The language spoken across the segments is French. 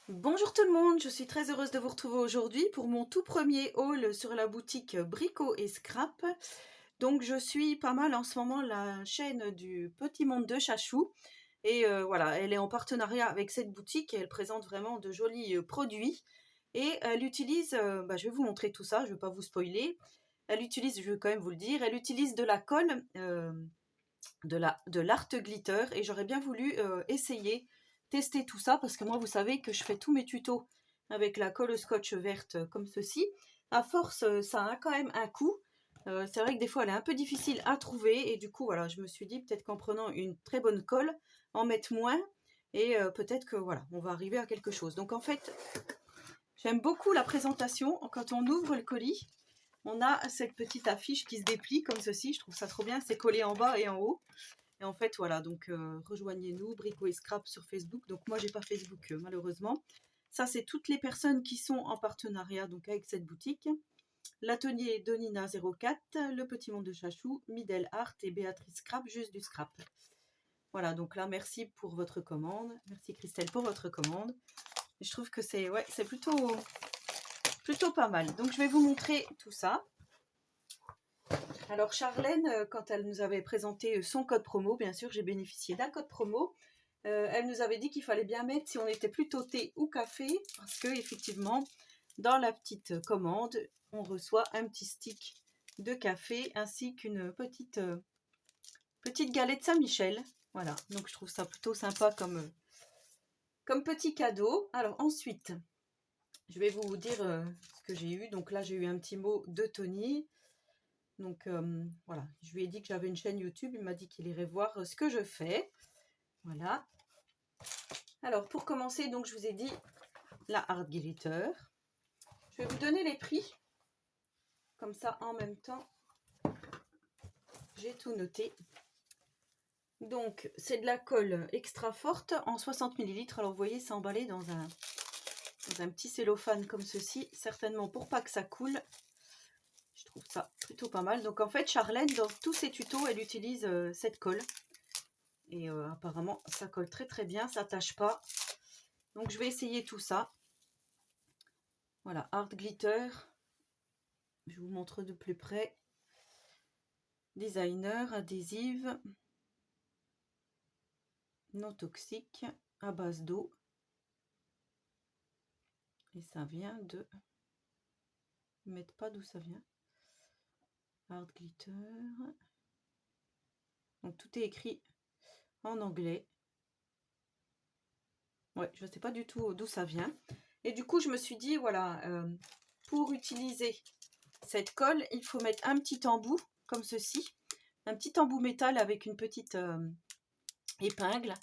Bonjour tout le monde, je suis très heureuse de vous retrouver aujourd'hui pour mon tout premier haul sur la boutique Brico et Scrap. Donc je suis pas mal en ce moment la chaîne du Petit Monde de Chachou et voilà, elle est en partenariat avec cette boutique et elle présente vraiment de jolis produits et elle utilise, je vais vous montrer tout ça, je ne vais pas vous spoiler. Elle utilise, je vais quand même vous le dire, elle utilise de la colle, de l'art glitter et j'aurais bien voulu essayer, tester tout ça parce que moi vous savez que je fais tous mes tutos avec la colle scotch verte comme ceci. À force ça a quand même un coût. C'est vrai que des fois elle est un peu difficile à trouver et du coup voilà je me suis dit peut-être qu'en prenant une très bonne colle, en mettre moins et peut-être que voilà on va arriver à quelque chose. Donc en fait j'aime beaucoup la présentation quand on ouvre le colis. On a cette petite affiche qui se déplie comme ceci, je trouve ça trop bien, c'est collé en bas et en haut. Et en fait, voilà, donc rejoignez-nous, Brico et Scrap sur Facebook. Donc moi, j'ai pas Facebook, malheureusement. Ça, c'est toutes les personnes qui sont en partenariat donc avec cette boutique. L'atelier de Nina 04, le Petit Monde de Chachou, Midel Art et Béatrice Scrap, juste du scrap. Voilà, donc là, merci pour votre commande. Merci Christelle pour votre commande. Et je trouve que c'est ouais, c'est plutôt pas mal. Donc je vais vous montrer tout ça. Alors Charlène, quand elle nous avait présenté son code promo, bien sûr j'ai bénéficié d'un code promo. Elle nous avait dit qu'il fallait bien mettre si on était plutôt thé ou café, parce que effectivement, dans la petite commande, on reçoit un petit stick de café ainsi qu'une petite galette Saint-Michel. Voilà, donc je trouve ça plutôt sympa comme petit cadeau. Alors ensuite, je vais vous dire ce que j'ai eu. Donc là, j'ai eu un petit mot de Tony. Donc voilà, je lui ai dit que j'avais une chaîne YouTube, il m'a dit qu'il irait voir ce que je fais. Voilà. Alors pour commencer, donc je vous ai dit la Art Glitter. Je vais vous donner les prix. Comme ça, en même temps, j'ai tout noté. Donc, c'est de la colle extra forte en 60 ml. Alors, vous voyez, c'est emballé dans un petit cellophane comme ceci, certainement pour pas que ça coule. Je trouve ça plutôt pas mal. Donc, en fait, Charlène, dans tous ses tutos, elle utilise cette colle. Et apparemment, ça colle très très bien, ça tâche pas. Donc, je vais essayer tout ça. Voilà, Art Glitter. Je vous montre de plus près. Designer, adhésive. Non toxique, à base d'eau. Et ça vient de... Ils ne mettent pas d'où ça vient. Art Glitter. Donc tout est écrit en anglais. Ouais, je ne sais pas du tout d'où ça vient. Et du coup, je me suis dit, voilà, pour utiliser cette colle, il faut mettre un petit embout, comme ceci. Un petit embout métal avec une petite épingle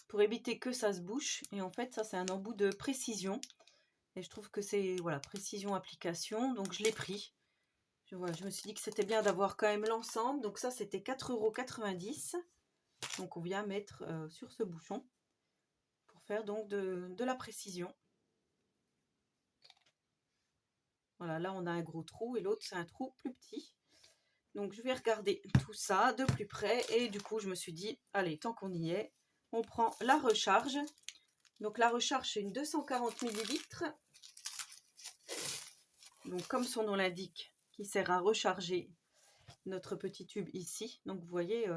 pour éviter que ça se bouche. Et en fait, ça, c'est un embout de précision. Et je trouve que c'est, voilà, précision application. Donc, je l'ai pris. Voilà, je me suis dit que c'était bien d'avoir quand même l'ensemble. Donc ça, c'était 4,90 €. Donc on vient mettre sur ce bouchon pour faire donc de la précision. Voilà, là on a un gros trou et l'autre c'est un trou plus petit. Donc je vais regarder tout ça de plus près et du coup je me suis dit, allez, tant qu'on y est, on prend la recharge. Donc la recharge c'est une 240 ml. Donc comme son nom l'indique, qui sert à recharger notre petit tube ici. Donc vous voyez,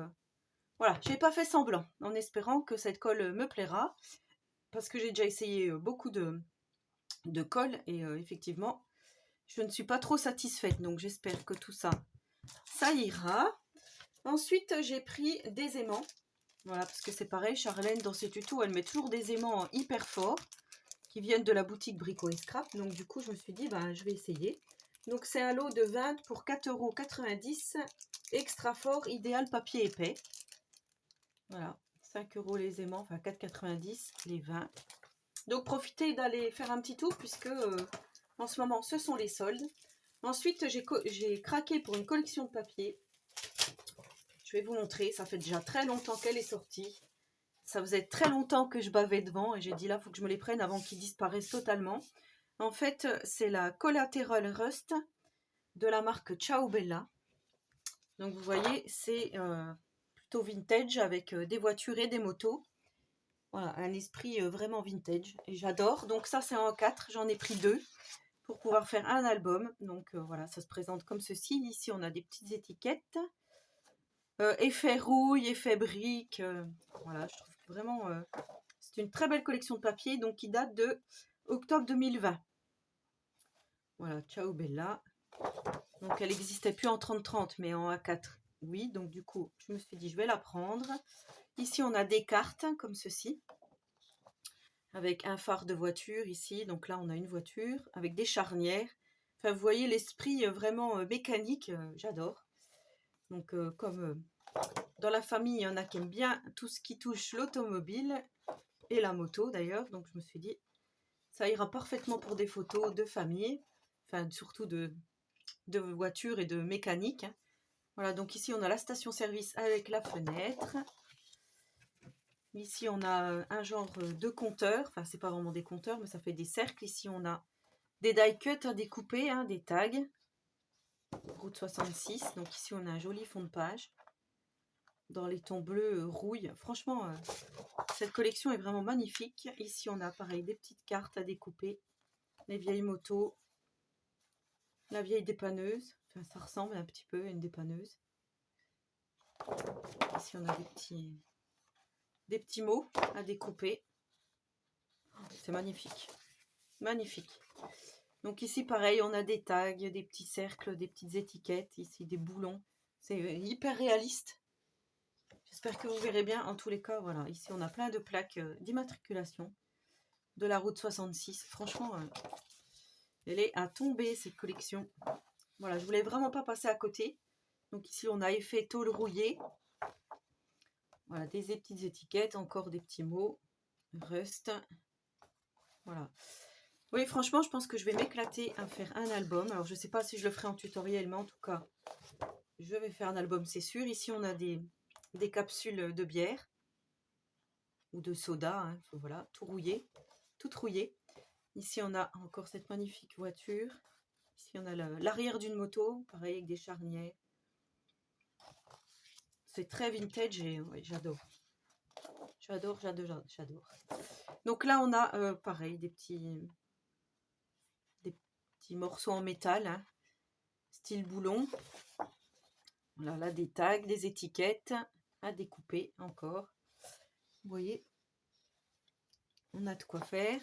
voilà, j'ai pas fait semblant en espérant que cette colle me plaira parce que j'ai déjà essayé beaucoup de colle et effectivement je ne suis pas trop satisfaite, donc j'espère que tout ça ira. Ensuite j'ai pris des aimants, voilà, parce que c'est pareil, Charlène dans ses tutos elle met toujours des aimants hyper forts qui viennent de la boutique Brico et Scrap, donc du coup je me suis dit je vais essayer. Donc c'est un lot de 20 pour 4,90 €, extra fort, idéal papier épais. Voilà, 5 € les aimants, enfin 4,90 € les 20. Donc profitez d'aller faire un petit tour puisque en ce moment ce sont les soldes. Ensuite j'ai craqué pour une collection de papier. Je vais vous montrer, ça fait déjà très longtemps qu'elle est sortie. Ça faisait très longtemps que je bavais devant et j'ai dit là il faut que je me les prenne avant qu'ils disparaissent totalement. En fait c'est la Collateral Rust de la marque Ciao Bella. Donc vous voyez c'est plutôt vintage avec des voitures et des motos. Voilà, un esprit vraiment vintage. Et j'adore. Donc ça, c'est en 4. J'en ai pris 2 pour pouvoir faire un album. Donc voilà, ça se présente comme ceci. Ici, on a des petites étiquettes. Effet rouille, effet brique. Voilà, je trouve vraiment... c'est une très belle collection de papier, donc qui date de octobre 2020. Voilà, ciao Bella. Donc elle n'existait plus en 30-30, mais en A4. Oui, donc du coup, je me suis dit, je vais la prendre. Ici, on a des cartes comme ceci. Avec un phare de voiture ici. Donc là, on a une voiture avec des charnières. Enfin, vous voyez l'esprit vraiment mécanique. J'adore. Donc, comme dans la famille, il y en a qui aiment bien tout ce qui touche l'automobile et la moto d'ailleurs. Donc, je me suis dit, ça ira parfaitement pour des photos de famille. Enfin, surtout de voiture et de mécanique. Hein. Voilà, donc ici, on a la station-service avec la fenêtre. Ici, on a un genre de compteur. Enfin, c'est pas vraiment des compteurs, mais ça fait des cercles. Ici, on a des die cuts à découper, hein, des tags. Route 66. Donc ici, on a un joli fond de page. Dans les tons bleus rouille. Franchement, cette collection est vraiment magnifique. Ici, on a pareil des petites cartes à découper. Les vieilles motos. La vieille dépanneuse. Enfin, ça ressemble un petit peu à une dépanneuse. Ici, on a des petits mots à découper. C'est magnifique. Magnifique. Donc ici, pareil, on a des tags, des petits cercles, des petites étiquettes. Ici, des boulons. C'est hyper réaliste. J'espère que vous verrez bien. En tous les cas, voilà. Ici, on a plein de plaques d'immatriculation de la route 66. Franchement, elle est à tomber, cette collection. Voilà, je voulais vraiment pas passer à côté. Donc ici, on a effet tôle rouillée. Voilà, des petites étiquettes, encore des petits mots. Rust. Voilà. Oui, franchement, je pense que je vais m'éclater à faire un album. Alors, je ne sais pas si je le ferai en tutoriel, mais en tout cas, je vais faire un album, c'est sûr. Ici, on a des capsules de bière ou de soda. Hein. Voilà, tout rouillé, tout rouillé. Ici, on a encore cette magnifique voiture. Ici, on a l'arrière d'une moto, pareil, avec des charnières. C'est très vintage et ouais, j'adore. J'adore, j'adore, j'adore. Donc là, on a, pareil, des petits morceaux en métal, hein, style boulon. Voilà, là, des tags, des étiquettes à découper encore. Vous voyez, on a de quoi faire.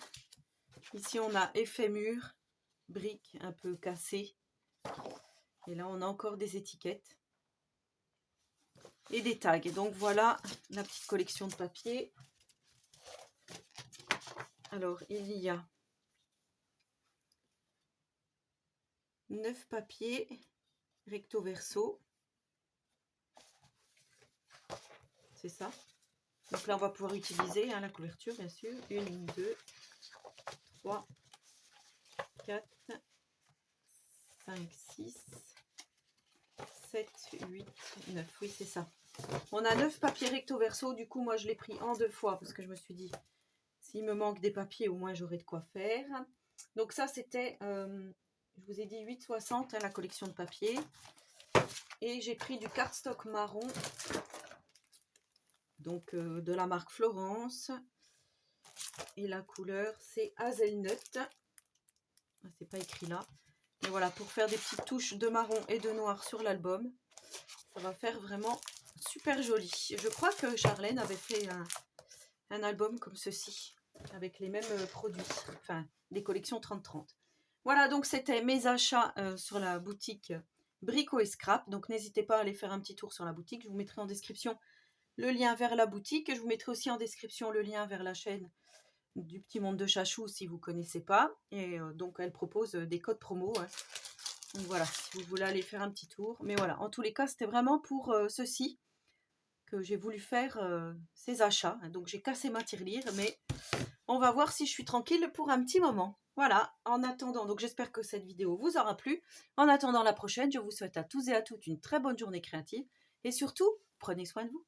Ici, on a effet mur, briques un peu cassées. Et là, on a encore des étiquettes. Et des tags. Donc, voilà la petite collection de papier. Alors, il y a 9 papiers recto verso. C'est ça. Donc là, on va pouvoir utiliser hein, la couverture, bien sûr. 1, 2, 3, 4, 5, 6, 7, 8, 9. Oui, c'est ça. On a 9 papiers recto verso. Du coup, moi, je l'ai pris en 2 fois parce que je me suis dit, s'il me manque des papiers, au moins, j'aurai de quoi faire. Donc ça, c'était, je vous ai dit 8,60 hein, la collection de papier. Et j'ai pris du cardstock marron. Donc de la marque Florence. Et la couleur, c'est Hazelnut. C'est pas écrit là. Mais voilà, pour faire des petites touches de marron et de noir sur l'album. Ça va faire vraiment super joli. Je crois que Charlène avait fait un album comme ceci. Avec les mêmes produits. Enfin, des collections 30-30. Voilà, donc c'était mes achats sur la boutique Brico et Scrap. Donc n'hésitez pas à aller faire un petit tour sur la boutique. Je vous mettrai en description le lien vers la boutique. Je vous mettrai aussi en description le lien vers la chaîne du Petit Monde de Chachou si vous ne connaissez pas. Et donc elle propose des codes promo. Hein. Donc voilà, si vous voulez aller faire un petit tour. Mais voilà, en tous les cas, c'était vraiment pour ceci que j'ai voulu faire ces achats. Donc j'ai cassé ma tirelire, mais on va voir si je suis tranquille pour un petit moment. Voilà, en attendant, donc j'espère que cette vidéo vous aura plu. En attendant la prochaine, je vous souhaite à tous et à toutes une très bonne journée créative. Et surtout, prenez soin de vous.